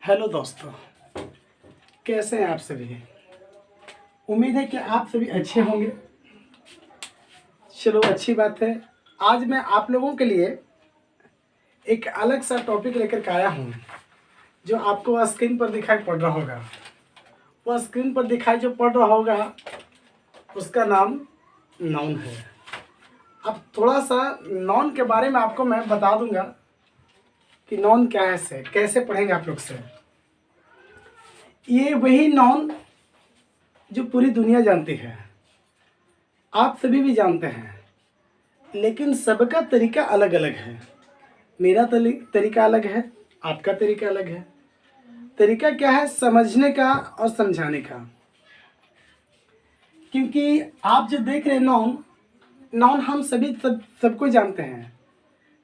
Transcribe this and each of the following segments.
Hello दोस्तों, कैसे हैं आप सभी। उम्मीद है कि आप सभी अच्छे होंगे। चलो अच्छी बात है। आज मैं आप लोगों के लिए एक अलग सा टॉपिक लेकर के आया हूँ जो आपको स्क्रीन पर दिखाई पड़ रहा होगा। वह स्क्रीन पर दिखाई जो पड़ रहा होगा उसका नाम नाउन है। अब थोड़ा सा नाउन के बारे में आपको मैं बता दूंगा कि नाउन क्या है, से कैसे पढ़ेंगे आप लोग से। ये वही नाउन जो पूरी दुनिया जानती है, आप सभी भी जानते हैं, लेकिन सबका तरीका अलग अलग है। मेरा तरीका अलग है, आपका तरीका अलग है। तरीका क्या है? समझने का और समझाने का। क्योंकि आप जो देख रहे हैं नाउन, नाउन हम सभी सबको जानते हैं।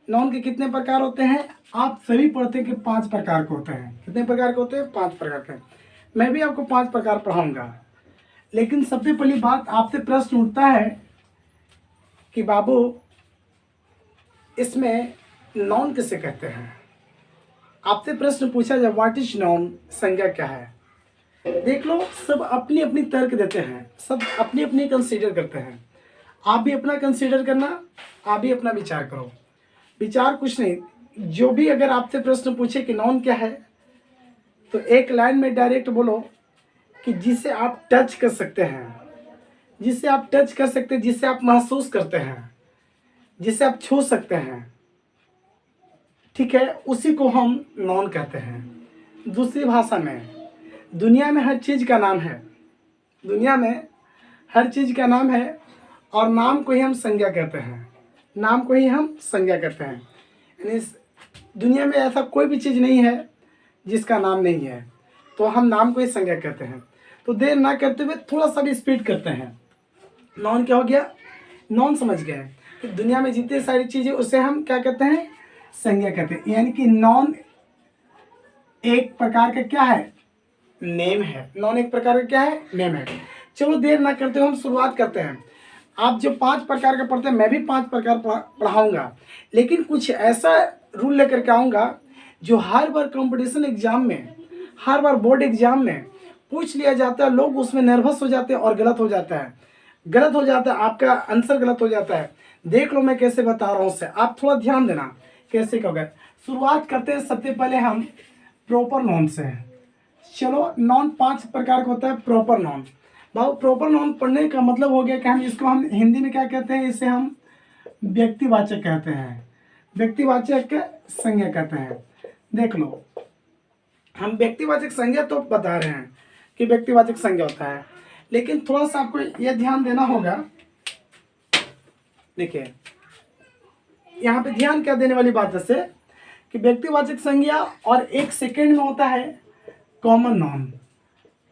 नाउन के कितने प्रकार होते हैं? आप सभी पढ़ते हैं कि 5 प्रकार के होते हैं। कितने प्रकार के होते हैं? 5 प्रकार के। मैं भी आपको 5 प्रकार पढ़ाऊंगा। लेकिन सबसे पहली बात, आपसे प्रश्न उठता है कि बाबू इसमें नाउन किसे कहते हैं। आपसे प्रश्न पूछा जाए व्हाट इज नाउन, संज्ञा क्या है। देख लो, सब अपनी अपनी तर्क देते हैं, सब अपनी अपनी कंसीडर करते हैं। आप भी अपना कंसीडर करना, आप भी अपना विचार करो। विचार कुछ नहीं, जो भी अगर आपसे प्रश्न पूछे कि नाउन क्या है, तो एक लाइन में डायरेक्ट बोलो कि जिसे आप टच कर सकते हैं, जिसे आप टच कर सकते हैं, जिसे आप महसूस करते हैं, जिसे आप छू सकते हैं, ठीक है, उसी को हम नाउन कहते हैं। दूसरी भाषा में, दुनिया में हर चीज़ का नाम है। दुनिया में हर चीज़ का नाम है और नाम को ही हम संज्ञा कहते हैं। नाम को ही हम संज्ञा कहते हैं। यानी इस दुनिया में ऐसा कोई भी चीज़ नहीं है जिसका नाम नहीं है, तो हम नाम को ही संज्ञा कहते हैं। तो देर ना करते हुए थोड़ा सा भी स्पीड करते हैं। नाउन क्या हो गया? नाउन समझ गए कि दुनिया में जितनी सारी चीज़ें उसे हम क्या कहते हैं? संज्ञा कहते हैं। यानी कि नाउन एक प्रकार का क्या है? नेम है। नाउन एक प्रकार का क्या है? नेम है। चलो देर ना करते हुए हम शुरुआत करते हैं। आप जो 5 प्रकार का पढ़ते हैं, मैं भी 5 प्रकार पढ़ाऊंगा, लेकिन कुछ ऐसा रूल लेकर के आऊँगा जो हर बार कंपटीशन एग्जाम में, हर बार बोर्ड एग्जाम में पूछ लिया जाता है। लोग उसमें नर्वस हो जाते हैं और गलत हो जाता है। गलत हो जाता है, आपका आंसर गलत हो जाता है। देख लो मैं कैसे बता रहा हूँ उससे, आप थोड़ा ध्यान देना कैसे कहोगे। शुरुआत करते हैं सबसे पहले हम प्रॉपर नाउन से। चलो, नाउन 5 प्रकार का होता है। प्रॉपर नाउन, भाव प्रॉपर नाउन पढ़ने का मतलब हो गया कि हम इसको हम हिंदी में क्या कहते हैं? इसे हम व्यक्तिवाचक कहते हैं। व्यक्तिवाचक संज्ञा कहते हैं। देख लो, हम व्यक्तिवाचक संज्ञा तो बता रहे हैं कि व्यक्तिवाचक संज्ञा होता है, लेकिन थोड़ा सा आपको यह ध्यान देना होगा। देखिए, यहाँ पे ध्यान क्या देने वाली बात है कि व्यक्तिवाचक संज्ञा और एक सेकेंड में होता है कॉमन नाउन।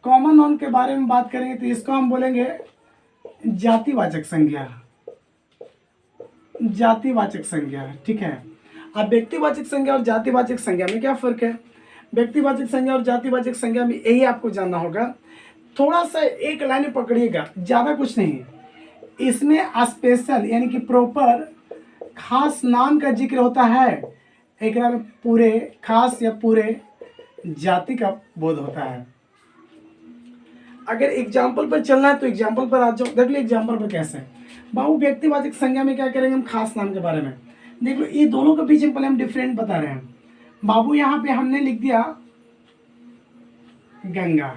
कॉमन नाउन के बारे में बात करेंगे तो इसको हम बोलेंगे जातिवाचक संज्ञा। जातिवाचक संज्ञा, ठीक है। अब व्यक्तिवाचक संज्ञा और जातिवाचक संज्ञा में क्या फर्क है? व्यक्तिवाचक संज्ञा और जातिवाचक संज्ञा में यही आपको जानना होगा। थोड़ा सा एक लाइन पकड़िएगा, ज़्यादा कुछ नहीं। इसमें स्पेशल यानी कि प्रॉपर खास नाम का जिक्र होता है। एक में पूरे खास या पूरे जाति का बोध होता है। अगर एग्जाम्पल पर चलना है तो एग्जाम्पल पर आ जाओ। देख लो एग्जाम्पल पर कैसे। बाबू व्यक्तिवाचक संज्ञा में क्या करेंगे हम? खास नाम के बारे में। देख लो, ये दोनों के बीच में पहले हम डिफरेंट बता रहे हैं। बाबू यहाँ पे हमने लिख दिया गंगा।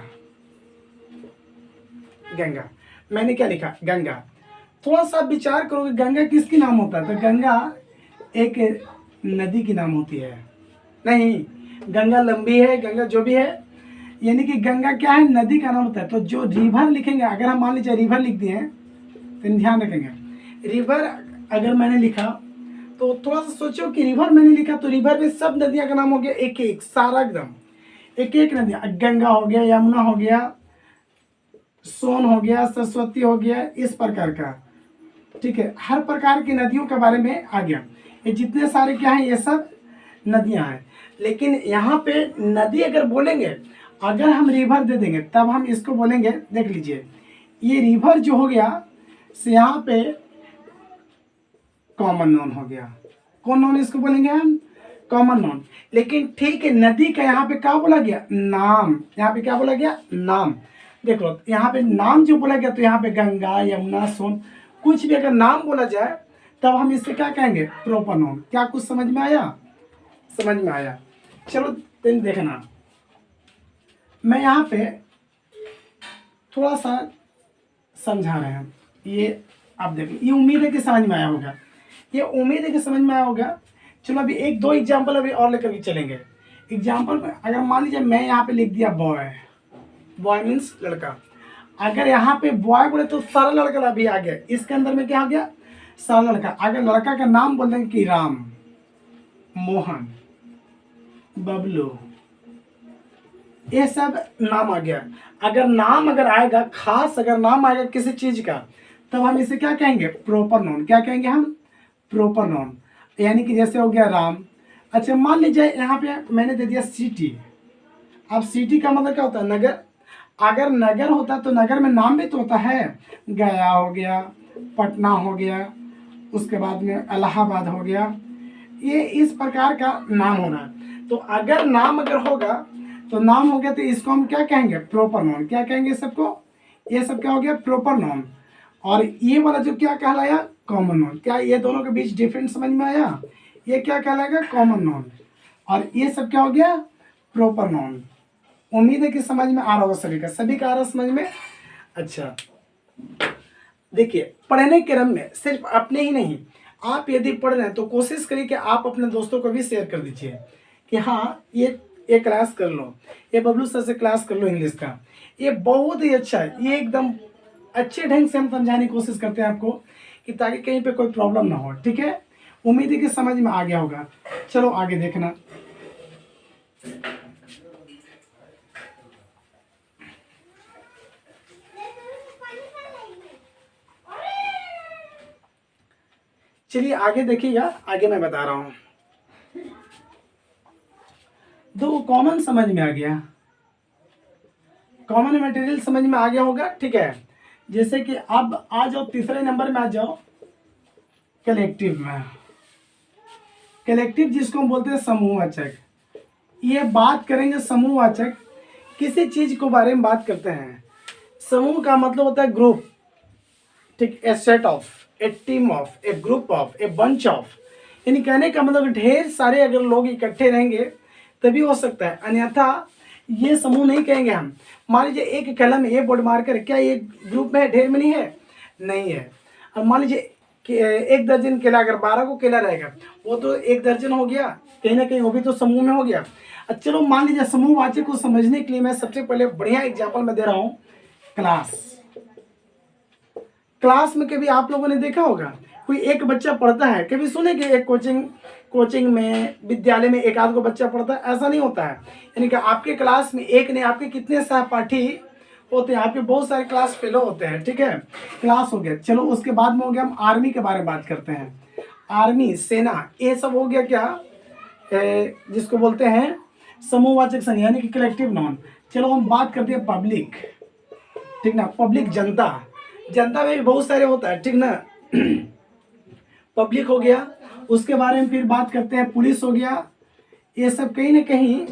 गंगा, मैंने क्या लिखा? गंगा। थोड़ा सा विचार करो कि गंगा किसकी नाम होता है? तो गंगा एक नदी की नाम होती है। नहीं, गंगा लंबी है, गंगा जो भी है, यानी कि गंगा क्या है? नदी का नाम होता है। तो जो रिवर लिखेंगे, अगर हम मान लीजिए रिवर लिख दिए तो ध्यान रखेंगे। रिवर अगर मैंने लिखा तो थोड़ा सा सोचो कि रिवर मैंने लिखा तो रिवर में सब नदियां का नाम हो गया, एक एक सारा एकदम एक एक नदियां। गंगा हो गया, यमुना हो गया, सोन हो गया, सरस्वती हो गया, इस प्रकार का, ठीक है। हर प्रकार की नदियों के बारे में आ गया। ये जितने सारे क्या है, ये सब नदियां हैं। लेकिन यहाँ पे नदी अगर बोलेंगे, अगर हम रिवर दे देंगे तब हम इसको बोलेंगे। देख लीजिए, ये रिवर जो हो गया से यहाँ पे कॉमन नाउन हो गया। कौन नाउन इसको बोलेंगे हम? Common noun. लेकिन ठीक है, नदी का यहाँ पे क्या बोला गया? नाम। यहाँ पे क्या बोला गया? नाम। देखो यहाँ पे नाम जो बोला गया, तो यहाँ पे गंगा, यमुना, सोन, कुछ भी अगर नाम बोला जाए तब हम इससे क्या कहेंगे? Proper noun. क्या कुछ समझ में आया? समझ में आया। चलो देखना, मैं यहाँ पे थोड़ा सा समझा रहे हैं, ये आप देखो, ये उम्मीद है कि समझ में आया होगा, ये उम्मीद है कि समझ में आया होगा। चलो अभी एक दो एग्जाम्पल अभी और लेकर के चलेंगे। एग्जाम्पल में अगर मान लीजिए मैं यहाँ पे लिख दिया बॉय, बॉय मीन्स लड़का। अगर यहाँ पे बॉय बोले तो सारा लड़का भी आ गया, इसके अंदर में क्या आ गया? सारा लड़का। अगर लड़का का नाम बोल देंगे कि राम, मोहन, बबलू, ये सब नाम आ गया। अगर नाम अगर आएगा, खास अगर नाम आएगा किसी चीज का, तब हम इसे क्या कहेंगे? Proper noun. क्या कहेंगे हम? Proper noun. यानी कि जैसे हो गया राम। अच्छा मान लीजिए यहाँ पे मैंने दे दिया सिटी। अब सिटी का मतलब क्या होता है? नगर। अगर नगर होता तो नगर में नाम भी तो होता है, गया हो गया, पटना हो गया, उसके बाद में इलाहाबाद हो गया, ये इस प्रकार का नाम होना। तो अगर नाम अगर होगा तो नाम हो गया, तो इसको हम क्या कहेंगे? Proper noun. क्या कहेंगे सबको? ये सब क्या हो गया? Proper noun. और ये वाला जो क्या कहलाया? Common noun. क्या ये दोनों के बीच डिफरेंस समझ में आया? ये क्या कहलाएगा? Common noun. और ये सब क्या हो गया? Proper noun. उम्मीद है कि समझ में आ रहा होगा सभी का। सभी का आ रहा समझ में? अच्छा देखिए, पढ़ने के क्रम में सिर्फ अपने ही नहीं, आप यदि पढ़ रहे हैं तो कोशिश करिए कि आप अपने दोस्तों को भी शेयर कर दीजिए कि हाँ ये क्लास कर लो, ये बबलू सर से क्लास कर लो इंग्लिश का, ये बहुत ही अच्छा है। ये एकदम अच्छे ढंग से हम समझाने की कोशिश करते हैं आपको, कि ताकि कहीं पे कोई प्रॉब्लम ना हो। ठीक है, उम्मीद है कि समझ में आ गया होगा। चलो आगे देखना। चलिए आगे देखिएगा, आगे मैं बता रहा हूं। दो कॉमन समझ में आ गया, कॉमन मटेरियल समझ में आ गया होगा। ठीक है, जैसे कि अब आ जाओ तीसरे नंबर में, आ जाओ कलेक्टिव में। कलेक्टिव जिसको हम बोलते हैं समूहवाचक। ये बात करेंगे समूहवाचक, किसी चीज को बारे में बात करते हैं। समूह का मतलब होता है ग्रुप। ठीक, a set of, a team of, a group of, a bunch of. यानी कहने का मतलब ढेर सारे अगर लोग इकट्ठे रहेंगे तभी हो सकता है, अन्यथा ये समूह नहीं कहेंगे हम। मान लीजिए एक कलम, ये बोर्ड मार्कर, क्या ये ग्रुप में है, ढेर में नहीं है? नहीं है। अब मान लीजिए कि एक दर्जन केला, अगर 12 को केला रहेगा, वो तो एक दर्जन हो गया, कहीं ना कहीं वो भी तो समूह में हो गया। अब चलो मान लीजिए समूहवाचक को समझने के लिए मैं सबसे पहले बढ़िया एग्जाम्पल में दे रहा हूँ, क्लास। क्लास में कभी आप लोगों ने देखा होगा कोई एक बच्चा पढ़ता है, कभी सुने कि एक कोचिंग में, विद्यालय में एक आध को बच्चा पढ़ता है? ऐसा नहीं होता है। यानी कि आपके क्लास में एक नहीं, आपके कितने सहपाठी होते हैं, आपके बहुत सारे क्लास फेलो होते हैं। ठीक है, क्लास हो गया। चलो उसके बाद में हो गया, हम आर्मी के बारे में बात करते हैं। आर्मी, सेना, ये सब हो गया क्या, जिसको बोलते हैं समूहवाचक संज्ञा, यानी कि कलेक्टिव नाउन। चलो हम बात करते हैं पब्लिक। ठीक ना, पब्लिक, जनता। जनता में भी बहुत सारे होता है, ठीक ना। पब्लिक हो गया, उसके बारे में फिर बात करते हैं पुलिस हो गया। ये सब कहीं ना कहीं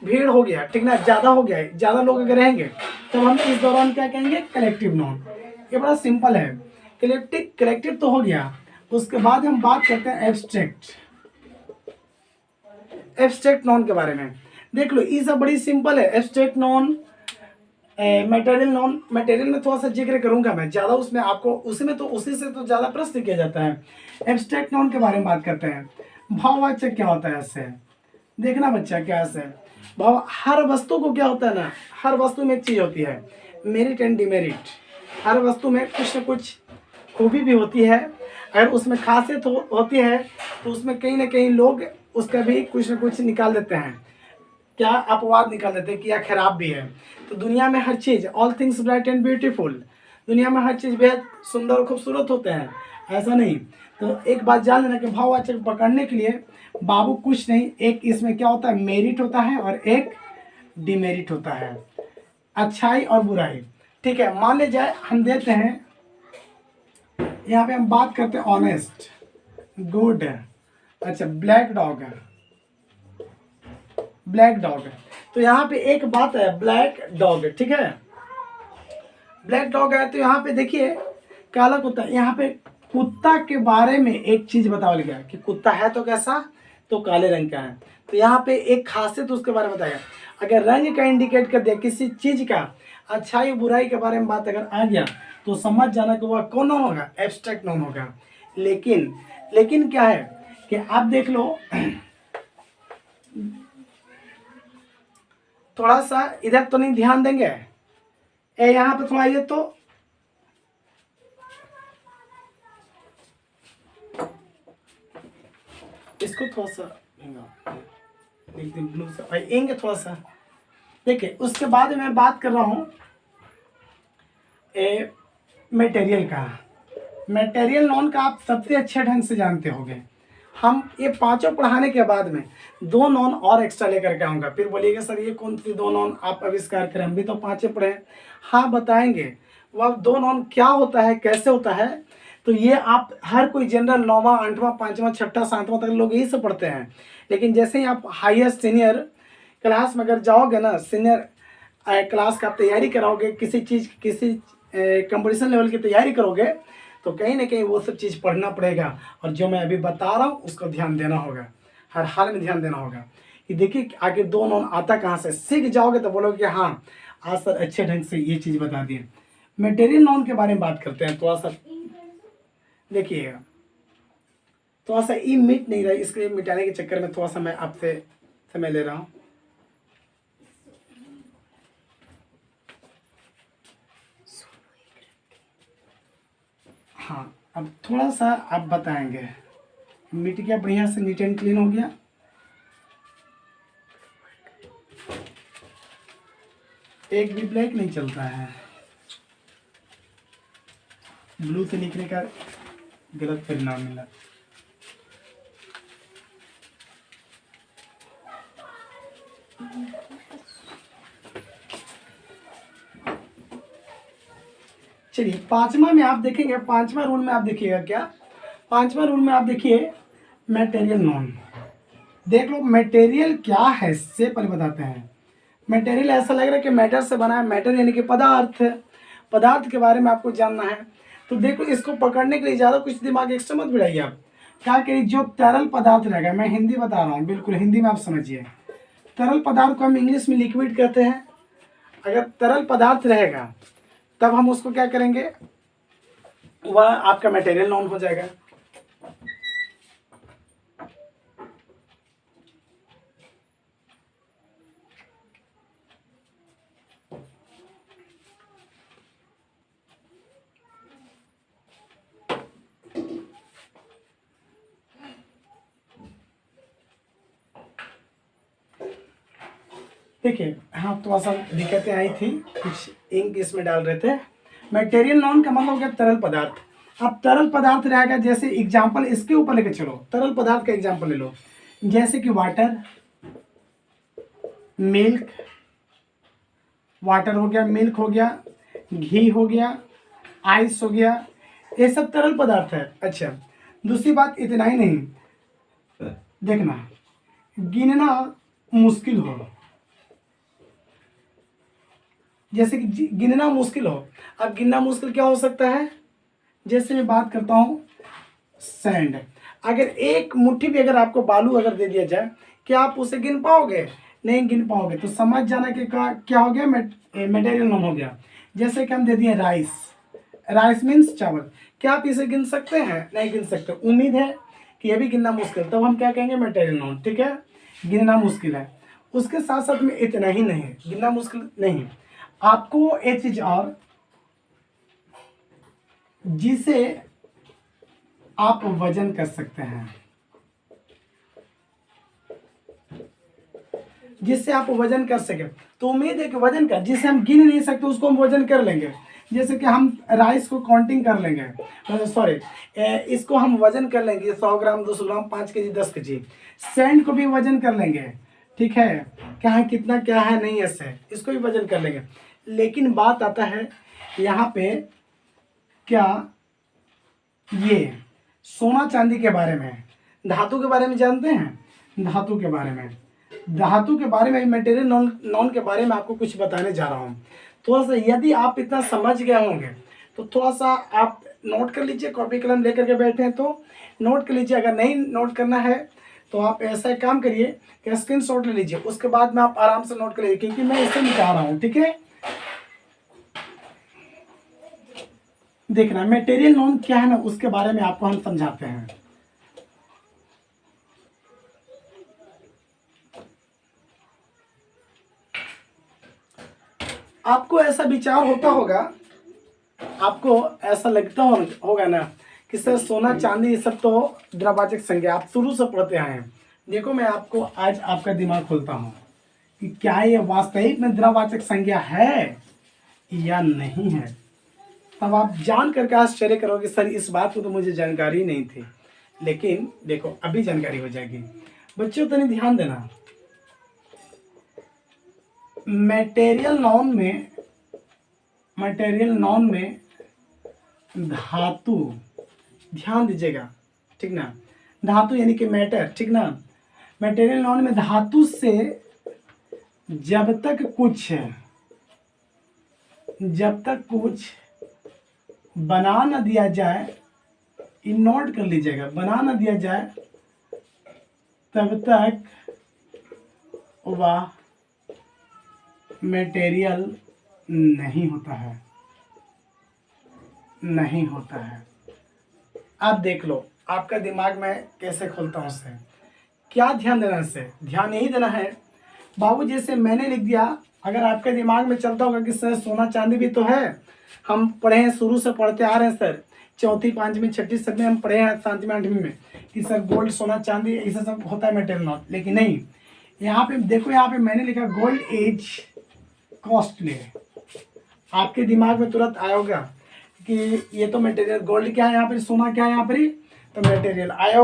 भीड़ हो गया, ठीक ना, ज्यादा हो गया, ज्यादा लोग अगर रहेंगे तब हम इस दौरान क्या कहेंगे? Collective noun. ये बड़ा सिंपल है। कलेक्टिव तो हो गया। उसके बाद हम बात करते हैं एब्स्ट्रैक्ट। एब्स्ट्रैक्ट नाउन के बारे में देख लो, ये सब बड़ी सिंपल है। Abstract noun, material noun. Material में थोड़ा सा जिक्र करूंगा मैं, ज्यादा उसमें आपको उसमें तो उसी से तो ज्यादा प्रश्न किया जाता है। एब्स्ट्रैक्ट नाउन के बारे में बात करते हैं। भाववाचक क्या होता है इससे? देखना बच्चा, क्या से भाव, हर वस्तु को क्या होता है ना, हर वस्तु में एक चीज होती है, मेरिट एंड डिमेरिट। हर वस्तु में कुछ न कुछ खूबी भी होती है, अगर उसमें खासियत होती है तो उसमें कहीं ना कहीं लोग उसका भी कुछ न कुछ निकाल देते हैं, क्या अपवाद निकाल देते हैं कि यह खराब भी है। तो दुनिया में हर चीज, all things bright and beautiful, दुनिया में हर चीज बेहद सुंदर और खूबसूरत होते हैं, ऐसा नहीं। तो एक बात जान लेना कि भाववाचक पकड़ने के लिए बाबू कुछ नहीं, एक इसमें क्या होता है, मेरिट होता है और एक डिमेरिट होता है, अच्छाई और बुराई। ठीक है, मान ले जाए हम देते हैं, यहाँ पे हम बात करते हैं ऑनेस्ट, गुड, अच्छा ब्लैक डॉग है, ब्लैक डॉग। तो यहाँ पे एक बात है, ब्लैक डॉग, ठीक है, ब्लैक डॉग है। तो यहाँ पे देखिए काला कुत्ता, यहाँ पे कुत्ता के बारे में एक चीज बताया गया कि कुत्ता है तो कैसा, तो काले रंग का है। तो यहाँ पे एक खासियत उसके बारे में बताया, अगर रंग का इंडिकेट कर दिया किसी चीज का, अच्छाई बुराई के बारे में बात अगर आ गया, तो समझ जाना कि वह कौन नाउन होगा, एब्स्ट्रैक्ट नाउन होगा। लेकिन क्या है कि आप देख लो, थोड़ा सा इधर तो नहीं ध्यान देंगे, यहाँ पे थोड़ा ये तो इसको थोड़ा सा ब्लू से भाई थोड़ा सा देखिए। उसके बाद मैं बात कर रहा हूँ मटेरियल का। मटेरियल नॉन का आप सबसे अच्छे ढंग से जानते होंगे। हम ये पांचों पढ़ाने के बाद में दो नॉन और एक्स्ट्रा लेकर के आऊँगा, फिर बोलिएगा सर ये कौन सी दो नॉन आप आविष्कार करें, हम भी तो पाँचों पढ़े। हाँ बताएंगे वह दो नॉन क्या होता है, कैसे होता है। तो ये आप हर कोई जनरल 9वां 8वां 5वां 6ठा 7वां तक लोग यही से पढ़ते हैं। लेकिन जैसे ही आप हायर सीनियर क्लास में अगर जाओगे ना, सीनियर क्लास का तैयारी कराओगे, किसी चीज़ किसी कंपटीशन लेवल की तैयारी करोगे, तो कहीं ना कहीं वो सब चीज़ पढ़ना पड़ेगा। और जो मैं अभी बता रहा हूँ उसको ध्यान देना होगा, हर हाल में ध्यान देना होगा कि देखिए आगे दो नॉन आता कहाँ से। सीख जाओगे तो बोलोगे कि हाँ आज सर अच्छे ढंग से ये चीज़ बता दिए। मटेरियल नॉन के बारे में बात करते हैं। थोड़ा सा देखिएगा, थोड़ा सा ई मिट नहीं रहा, इसलिए मिटाने के चक्कर में थोड़ा सा मैं आपसे समय ले रहा हूँ। हाँ अब थोड़ा सा आप बताएंगे, मिट गया बढ़िया से, नीट एंड क्लीन हो गया। एक भी ब्लैक नहीं चलता है, ब्लू से लिखने का गलत परिणाम मिला। चलिए पांचवा में आप देखेंगे, पांचवा रूल में आप देखिएगा क्या, पांचवा रूल में आप देखिए मटेरियल नॉन। देख लो मटेरियल क्या है, से पहले बताते हैं। मटेरियल ऐसा लग रहा है कि मैटर से बना है, मैटर यानी कि पदार्थ, पदार्थ के बारे में आपको जानना है। तो देखो इसको पकड़ने के लिए ज़्यादा कुछ दिमाग एक्स्ट्रा मत भिड़ाइए आप। क्या करिए, जो तरल पदार्थ रहेगा, मैं हिंदी बता रहा हूँ, बिल्कुल हिंदी में आप समझिए। तरल पदार्थ को हम इंग्लिश में लिक्विड कहते हैं। अगर तरल पदार्थ रहेगा तब हम उसको क्या करेंगे, वह आपका मटेरियल नॉन हो जाएगा। देखिए हाँ थोड़ा सा दिक्कतें आई थी, कुछ इंक इसमें डाल रहे थे। मटेरियल नॉन का मतलब हो गया तरल पदार्थ। अब तरल पदार्थ रहेगा, जैसे एग्जांपल इसके ऊपर लेके चलो, तरल पदार्थ का एग्जांपल ले लो, जैसे कि वाटर, मिल्क, वाटर हो गया, मिल्क हो गया, घी हो गया, आइस हो गया, ये सब तरल पदार्थ है। अच्छा दूसरी बात इतना ही नहीं, देखना गिनना मुश्किल हो, जैसे कि गिनना मुश्किल हो। अब गिनना मुश्किल क्या हो सकता है, जैसे मैं बात करता हूँ सैंड। अगर एक मुट्ठी भी अगर आपको बालू अगर दे दिया जाए, क्या आप उसे गिन पाओगे, नहीं गिन पाओगे। तो समझ जाना कि क्या हो गया, मटेरियल नॉन हो गया। जैसे कि हम दे दिए राइस, राइस मीन्स चावल, क्या आप इसे गिन सकते हैं, नहीं गिन सकते। उम्मीद है कि ये भी गिनना मुश्किल, तब हम क्या कहेंगे, मटेरियल नॉन, ठीक है, गिनना मुश्किल है। उसके साथ साथ में इतना ही नहीं, गिनना मुश्किल नहीं, आपको एक चीज और, जिसे आप वजन कर सकते हैं, जिससे आप वजन कर सके। तो उम्मीद है कि वजन का, जिसे हम गिन नहीं सकते उसको हम वजन कर लेंगे। जैसे कि हम राइस को काउंटिंग कर लेंगे, सॉरी इसको हम वजन कर लेंगे, 100 ग्राम 200 ग्राम 5 केजी 10 केजी। सैंड को भी वजन कर लेंगे, ठीक है, क्या है कितना क्या है नहीं ऐसे, इसको भी वजन कर लेंगे। लेकिन बात आता है यहाँ पे, क्या ये सोना चांदी के बारे में, धातु के बारे में जानते हैं, धातु के बारे में, धातु के बारे में, मटेरियल नॉन नॉन के बारे में आपको कुछ बताने जा रहा हूँ। थोड़ा सा यदि आप इतना समझ गए होंगे तो थोड़ा सा आप नोट कर लीजिए, कॉपी कलम लेकर के बैठे हैं तो नोट कर लीजिए। अगर नहीं नोट करना है तो आप ऐसा एक काम करिए कि स्क्रीन शॉट ले लीजिए, उसके बाद में आप आराम से नोट कर लीजिए, क्योंकि मैं इसे मिटा रहा हूँ। ठीक है, देखना मटेरियल नॉन क्या है ना, उसके बारे में आपको हम समझाते हैं। आपको ऐसा विचार होता होगा, आपको ऐसा लगता होगा ना कि सर सोना चांदी ये सब तो द्रव्यवाचक संज्ञा आप शुरू से पढ़ते आए हैं। देखो मैं आपको आज आपका दिमाग खोलता हूँ कि क्या ये वास्तविक में द्रव्यवाचक संज्ञा है या नहीं है। तब आप जान करके आश्चर्य करोगे सर इस बात को तो मुझे जानकारी नहीं थी, लेकिन देखो अभी जानकारी हो जाएगी। बच्चों तो नहीं ध्यान देना, मटेरियल नॉन में धातु, ध्यान दीजिएगा ठीक ना, धातु यानी कि मैटर, ठीक ना। मटेरियल नॉन में धातु से जब तक कुछ बना न दिया जाए, इन नोट कर लीजिएगा, बना न दिया जाए तब तक वह मटेरियल नहीं होता है। आप देख लो आपका दिमाग में कैसे खोलता हूँ उससे। क्या ध्यान देना है इससे? ध्यान यही देना है बाबू, जैसे मैंने लिख दिया, अगर आपके दिमाग में चलता होगा कि सर सोना चांदी भी तो है, हम पढ़े हैं, शुरू से पढ़ते आ रहे हैं सर, चौथी पांचवी छठी सदी में हम पढ़े हैं, सातवीं आठवीं में कि सर गोल्ड सोना चांदी ऐसा सब होता है मटेरियल नॉट। लेकिन नहीं, यहाँ पे देखो, यहाँ पे मैंने लिखा गोल्ड इज कॉस्टली। आपके दिमाग में तुरंत आया होगा कि ये तो मटेरियल, गोल्ड क्या है यहाँ पर, सोना क्या है यहाँ पर, तो मटेरियल आया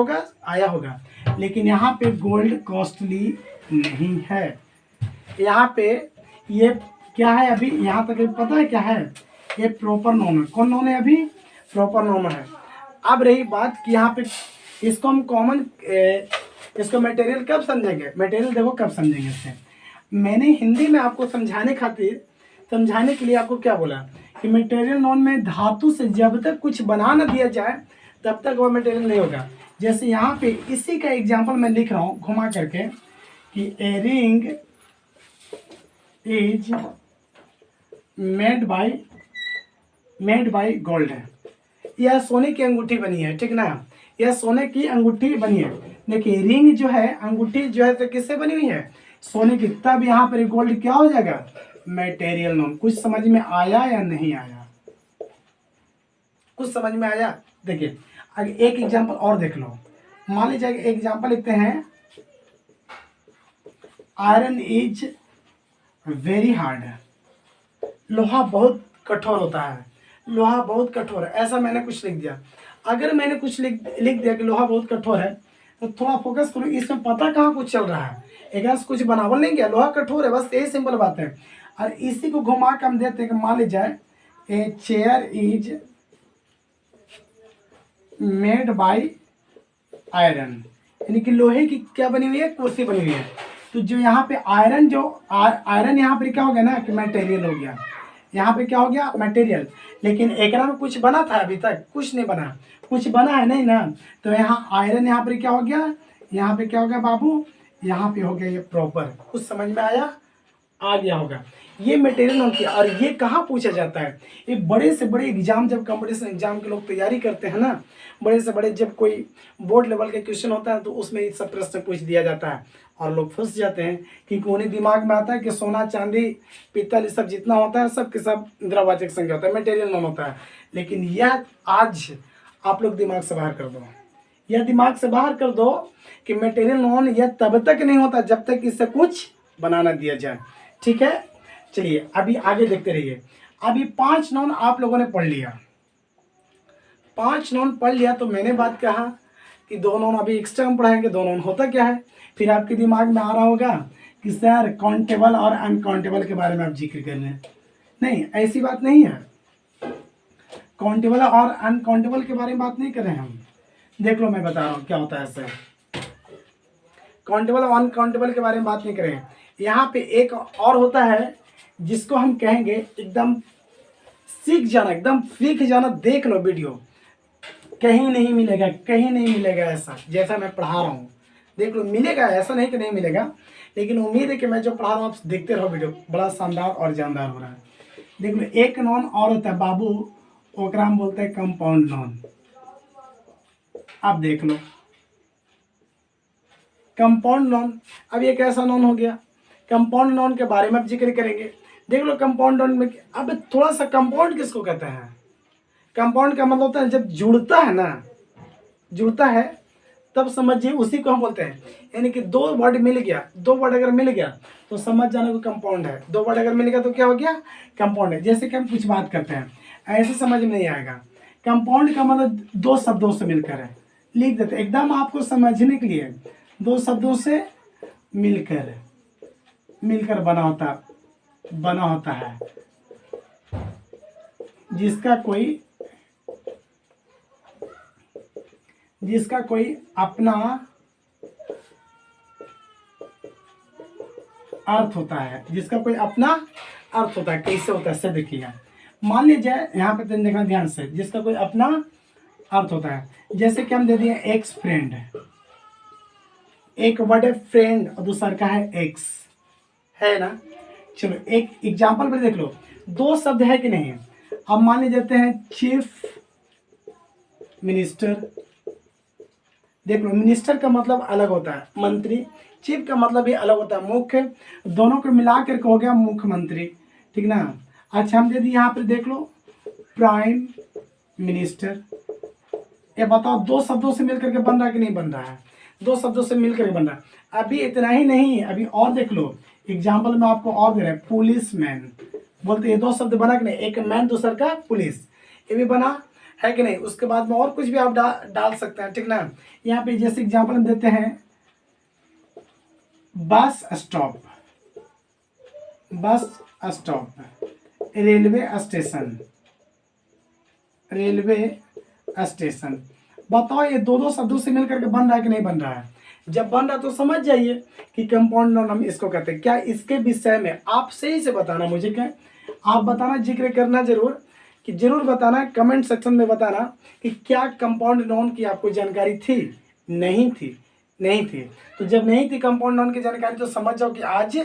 होगा। लेकिन यहाँ पे गोल्ड कॉस्टली नहीं है। यहाँ पे ये क्या है, अभी यहाँ तक पता है क्या है, ये प्रॉपर नॉन है। कौन नॉन है? अभी प्रॉपर नॉन है। अब रही बात कि यहाँ पे इसको हम कॉमन, इसको मटेरियल कब समझेंगे? मटेरियल देखो कब समझेंगे इससे। मैंने हिंदी में आपको समझाने के लिए आपको क्या बोला कि मटेरियल नॉन में धातु से जब तक कुछ बना न दिया जाए तब तक वह मटेरियल नहीं होगा। जैसे यहाँ पे इसी का एग्जाम्पल मैं लिख रहा हूँ घुमा करके कि a ring is made by gold है। यह सोने की अंगूठी बनी है, ठीक ना, यह सोने की अंगूठी बनी है। देखिए रिंग जो है, अंगूठी जो है तो किससे बनी हुई है? सोने की। तब यहाँ पर गोल्ड क्या हो जाएगा? Material non. कुछ समझ में आया या नहीं आया? कुछ समझ में आया? देखिए आगे एक एग्जांपल और देख लो। मान लीजिए एक एग्जांपल लिखते हैं, आयरन इज वेरी हार्ड। लोहा बहुत कठोर होता है, लोहा बहुत कठोर है, ऐसा मैंने कुछ लिख दिया। अगर मैंने कुछ लिख दिया कि लोहा बहुत कठोर है, तो थोड़ा फोकस करो, इसमें पता कहाँ कुछ चल रहा है। एक कुछ बनावल नहीं गया, लोहा कठोर है, बस यही सिंपल बात है। और इसी को घुमा के हम देते हैं कि मान लीजिए a chair is made by iron, यानी कि लोहे की क्या बनी हुई है? कुर्सी बनी हुई है। तो जो यहाँ पे आयरन, आयरन यहाँ पे क्या हो गया ना कि मटेरियल हो गया। यहाँ पे क्या हो गया? मटेरियल। लेकिन एकरा में कुछ बना था? अभी तक कुछ नहीं बना। कुछ बना है नहीं ना, तो यहाँ आयरन यहाँ पे क्या हो गया? यहाँ पे क्या हो गया बाबू? यहाँ पे हो गया ये प्रॉपर। कुछ समझ में आया? आ गया होगा। ये मटेरियल नॉन किया। और ये कहाँ पूछा जाता है? ये बड़े से बड़े एग्जाम, जब कंपटीशन एग्जाम के लोग तैयारी करते हैं ना, बड़े से बड़े जब कोई बोर्ड लेवल के क्वेश्चन होता है तो उसमें ये सब प्रश्न पूछ दिया जाता है और लोग फंस जाते हैं, क्योंकि उन्हें दिमाग में आता है कि सोना चांदी पीतल ये सब जितना होता है सब के सब द्रव्यवाचक संज्ञा होता है, मटेरियल नॉन होता है। लेकिन यह आज आप लोग दिमाग से बाहर कर दो, यह दिमाग से बाहर कर दो कि मटेरियल नॉन यह तब तक नहीं होता जब तक इससे कुछ बनाना दिया जाए। ठीक है, चलिए अभी आगे देखते रहिए। अभी 5 नॉन आप लोगों ने पढ़ लिया, 5 नॉन पढ़ लिया, तो मैंने बात कहा कि 2 नॉन अभी एक्स्ट्रा हम पढ़ाएंगे। 2 नॉन होता क्या है? फिर आपके दिमाग में आ रहा होगा कि सर काउंटेबल और अनकाउंटेबल के बारे में आप जिक्र कर रहे हैं। नहीं, ऐसी बात नहीं है। काउंटेबल और अनकाउंटेबल के बारे में बात नहीं कर रहे हैं हम। देख लो मैं बता रहा हूँ क्या होता है सर। काउंटेबल और अनकाउंटेबल के बारे में बात नहीं करें। यहाँ पे एक और होता है जिसको हम कहेंगे एकदम सीख जाना, एकदम सीख जाना। देख लो वीडियो, कहीं नहीं मिलेगा, कहीं नहीं मिलेगा ऐसा जैसा मैं पढ़ा रहा हूँ। देख लो, मिलेगा, ऐसा नहीं कि नहीं मिलेगा, लेकिन उम्मीद है कि मैं जो पढ़ा रहा हूँ आप देखते रहो वीडियो, बड़ा शानदार और जानदार हो रहा है। देख लो, एक नॉन और होता है बाबू, ओकरा हम बोलते हैं कंपाउंड नॉन। आप देख लो कंपाउंड नॉन, अब ये कैसा नॉन हो गया? कंपाउंड नॉन के बारे में अब जिक्र करेंगे। देख लो कंपाउंड नॉन में अब थोड़ा सा, कंपाउंड किसको कहते हैं? कंपाउंड का मतलब होता है जब जुड़ता है ना, जुड़ता है तब समझिए उसी को हम बोलते हैं। यानी कि दो वर्ड मिल गया, दो वर्ड अगर मिल गया तो समझ जाने को कंपाउंड है। दो वर्ड अगर मिल गया तो क्या हो गया? कंपाउंड है। जैसे कि हम कुछ बात करते हैं, ऐसे समझ में नहीं आएगा। कंपाउंड का मतलब दो शब्दों से मिलकर है, लिख देते एकदम आपको समझने के लिए। दो शब्दों से मिलकर मिलकर बना होता है, जिसका कोई अपना अर्थ होता है, जिसका कोई अपना अर्थ होता है। कैसे होता है से देखिएगा। मान लीजिए यहाँ पे देखना ध्यान से, जिसका कोई अपना अर्थ होता है। जैसे कि हम दे दिए एक्स फ्रेंड, एक वर्ड है फ्रेंड और दूसरा का है एक्स, है ना। चलो एक एग्जाम्पल पर देख लो, दो शब्द है कि नहीं। अब मान लीजिए देते हैं चीफ मिनिस्टर। देख लो, मिनिस्टर का मतलब अलग होता है, मंत्री। चीफ का मतलब भी अलग होता है, मुख्य। दोनों को मिला करके हो गया मुख्यमंत्री, ठीक ना। अच्छा हम यदि यहाँ पे देख लो प्राइम मिनिस्टर। ये बताओ दो शब्दों से मिलकर के बन रहा है कि नहीं बन रहा है? दो शब्दों से मिलकर के बन रहा है। अभी इतना ही नहीं, अभी और देख लो एग्जाम्पल में आपको और दे रहा है, पुलिस मैन। बोलते ये दो शब्द बना कि नहीं, एक मैन दूसरा का पुलिस, ये भी बना है कि नहीं। उसके बाद में और कुछ भी आप डाल सकते हैं, ठीक ना। यहाँ पे जैसे एग्जाम्पल हम देते हैं bus stop, bus stop, railway station, railway station. बताओ ये दो दो शब्दों से मिलकर के बन रहा है कि नहीं बन रहा है? जब बन रहा तो समझ जाइए कि कंपाउंड नाउन हम इसको कहते हैं। क्या इसके विषय में आप सही से बताना, मुझे क्या आप बताना, जिक्र करना जरूर, कि जरूर बताना, कमेंट सेक्शन में बताना कि क्या कंपाउंड नाउन की आपको जानकारी थी? नहीं थी, नहीं थी। तो जब नहीं थी कंपाउंड नाउन की जानकारी तो समझ जाओ कि आज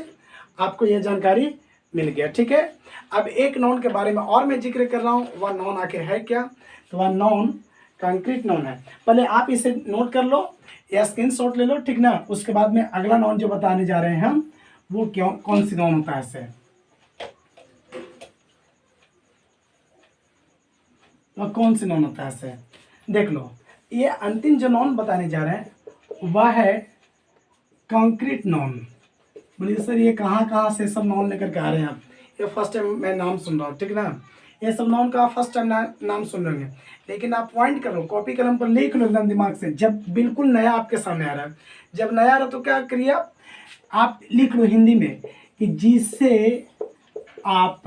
आपको यह जानकारी मिल गया, ठीक है। अब एक नाउन के बारे में और मैं जिक्र कर रहा हूँ, वह नाउन आखिर है क्या? तो वह नाउन कंक्रीट नाउन है। पहले आप इसे नोट कर लो या स्क्रीनशॉट ले लो, ठीक ना। उसके बाद में अगला नाउन जो बताने जा रहे हैं हम, वो क्यों कौन सी नाउन होता है इसे, वह कौन सी नाउन होता है इसे देख लो। ये अंतिम जो नाउन बताने जा रहे हैं वह है कंक्रीट नाउन। बोलिए सर ये कहाँ कहाँ से सब नाउन लेकर के आ रहे हैं आप? ये फर्स्ट टाइम मैं नाम सुन रहा हूँ, ठीक ना। ये सब नाउन का आप फर्स्ट टाइम नाम सुन रहे हैं, लेकिन आप पॉइंट करो, कॉपी कलम पर लिख लो एकदम दिमाग से। जब बिल्कुल नया आपके सामने आ रहा है, जब नया आ रहा है तो क्या करिए आप लिख लो हिंदी में कि जिससे आप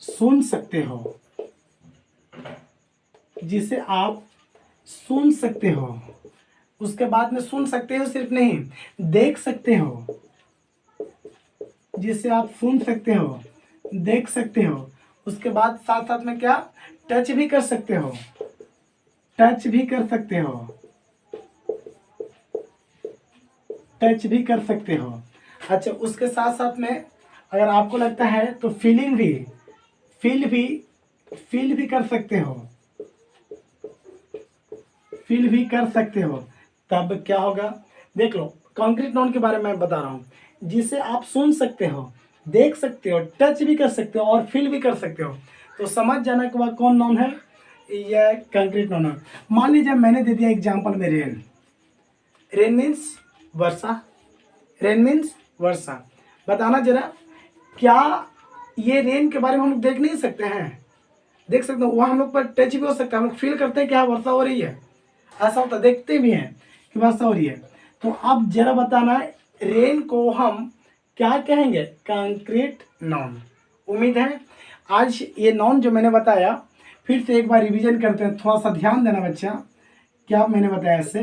सुन सकते हो, जिसे आप सुन सकते हो। उसके बाद में सुन सकते हो सिर्फ नहीं, देख सकते हो, जिसे आप सुन सकते हो, देख सकते हो। उसके बाद साथ साथ में क्या, टच भी कर सकते हो, टच भी कर सकते हो, टच भी कर सकते हो। अच्छा उसके साथ साथ में अगर आपको लगता है तो फीलिंग भी, फील भी कर सकते हो, फील भी कर सकते हो। तब क्या होगा देख लो, कंक्रीट नाउन के बारे में मैं बता रहा हूँ, जिसे आप सुन सकते हो, देख सकते हो, टच भी कर सकते हो और फील भी कर सकते हो। तो समझ जाना कि वह कौन नाउन है, यह कंक्रीट नाउन है। मान लीजिए मैंने दे दिया एग्जांपल में रेन, रेन मीन्स वर्षा, रेन मीन्स वर्षा। बताना जरा, क्या ये रेन के बारे में हम लोग देख नहीं सकते हैं? देख सकते हो, वहाँ हम लोग पर टच भी हो सकता है, हम लोग फील करते हैं कि हाँ वर्षा हो रही है, ऐसा होता है, देखते भी हैं कि वर्षा हो रही है। तो अब जरा बताना रेन को हम क्या कहेंगे? Concrete noun. उम्मीद है आज ये नाउन जो मैंने बताया फिर से एक बार रिवीजन करते हैं, थोड़ा सा ध्यान देना बच्चा। क्या मैंने बताया इससे,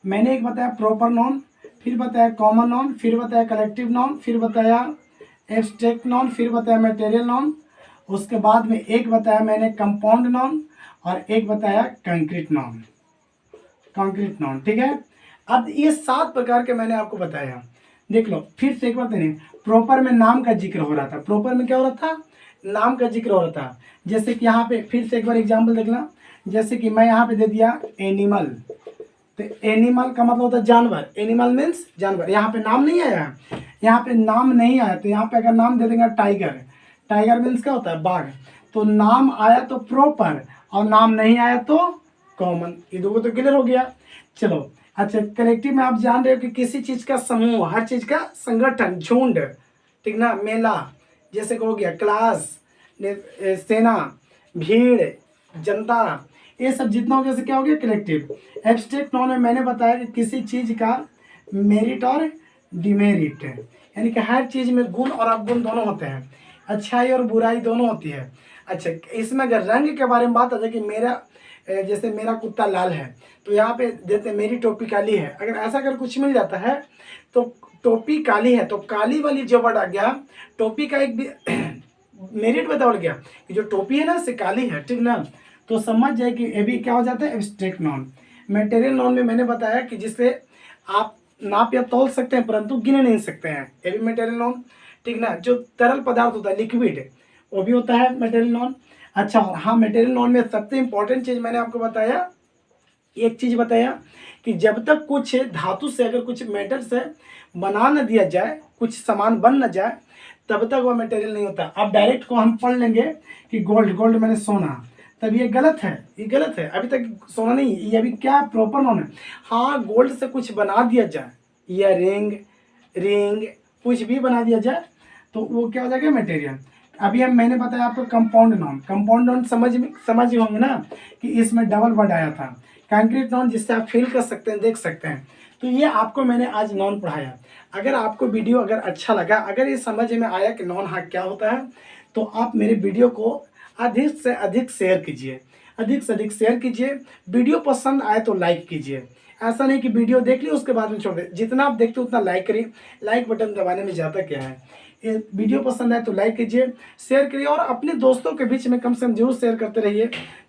मैंने एक बताया प्रॉपर नाउन, फिर बताया कॉमन नाउन, फिर बताया कलेक्टिव नाउन, फिर बताया एब्स्ट्रैक्ट नाउन, फिर बताया मटेरियल नाउन, उसके बाद में एक बताया मैंने कंपाउंड नाउन और एक बताया कंक्रीट नाउन, कंक्रीट नाउन। ठीक है, अब ये 7 प्रकार के मैंने आपको बताया। देख लो फिर से एक बार देने, प्रॉपर में नाम का जिक्र हो रहा था, प्रॉपर में क्या हो रहा था, नाम का जिक्र हो रहा था। जैसे कि यहाँ पे फिर से एक बार एग्जाम्पल देखना, जैसे कि मैं यहाँ पे दे दिया एनिमल, तो एनिमल का मतलब होता है जानवर, एनिमल मीन्स जानवर। यहाँ पे नाम नहीं आया, यहाँ पे नाम नहीं आया, तो यहाँ पे अगर नाम दे देंगे टाइगर, टाइगर मीन्स क्या होता है, बाघ। तो नाम आया तो प्रॉपर और नाम नहीं आया तो कॉमन, ये दो तो क्लियर हो गया। चलो अच्छा, कलेक्टिव में आप जान रहे हो कि किसी चीज का समूह, हर चीज का संगठन, झुंड, ठीक ना, मेला जैसे कि हो गया, क्लास, सेना, भीड़, जनता, ये सब जितना हो गया से क्या हो गया कलेक्टिव। एब्स्ट्रैक्ट नाउन में मैंने बताया कि किसी चीज का मेरिट और डिमेरिट, यानी कि हर चीज में गुण और अवगुण दोनों होते हैं, अच्छाई और बुराई दोनों होती है। अच्छा, इसमें अगर रंग के बारे में बात आता है कि मेरा जैसे मेरा कुत्ता लाल है, तो यहाँ पे देते मेरी टोपी काली है, अगर ऐसा अगर कुछ मिल जाता है तो टोपी काली है, तो काली वाली जो वर्ड आ गया, टोपी का एक भी मेरिट बताया गया कि जो टोपी है ना से काली है, ठीक ना, तो समझ जाए कि ये भी क्या हो जाता है एब्स्ट्रैक्ट नाउन। मटेरियल नाउन में मैंने बताया कि जिससे आप नाप या तौल सकते हैं परंतु गिने नहीं सकते हैं, ये भी मटेरियल नाउन, ठीक ना। जो तरल पदार्थ होता है लिक्विड, वो भी होता है मटेरियल नाउन। अच्छा हाँ, मटेरियल नाउन में सबसे इंपॉर्टेंट चीज मैंने आपको बताया, एक चीज बताया कि जब तक कुछ धातु से, अगर कुछ मेटल से बना न दिया जाए, कुछ सामान बन न जाए, तब तक वो मटेरियल नहीं होता। अब डायरेक्ट को हम पढ़ लेंगे कि गोल्ड, गोल्ड मैंने सोना, तब ये गलत है, ये गलत है, अभी तक सोना नहीं, ये अभी क्या प्रॉपर नाउन है। हाँ, गोल्ड से कुछ बना दिया जाए, या रिंग, रिंग कुछ भी बना दिया जाए तो वो क्या हो जाएगा मटेरियल। अभी हम मैंने बताया आपको कंपाउंड नाउन, कंपाउंड नाउन समझ होंगे ना कि इसमें डबल वर्ड आया था। कंक्रीट नाउन जिससे आप फील कर सकते हैं, देख सकते हैं। तो ये आपको मैंने आज नाउन पढ़ाया। अगर आपको वीडियो अगर अच्छा लगा, अगर ये समझ में आया कि नाउन हाँ क्या होता है, तो आप मेरे वीडियो को अधिक से अधिक शेयर कीजिए, अधिक से अधिक शेयर कीजिए। वीडियो पसंद आए तो लाइक कीजिए, ऐसा नहीं कि वीडियो देख ली उसके बाद में छोड़ दे, जितना आप देखते हो उतना लाइक करिए। लाइक बटन दबाने में ज़्यादा क्या है। ये वीडियो पसंद आए तो लाइक कीजिए, शेयर करिए, और अपने दोस्तों के बीच में कम से कम जरूर शेयर करते रहिए,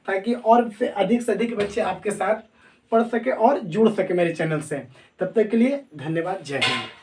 ताकि और से अधिक बच्चे आपके साथ पढ़ सके और जुड़ सके मेरे चैनल से। तब तक के लिए धन्यवाद, जय हिंद।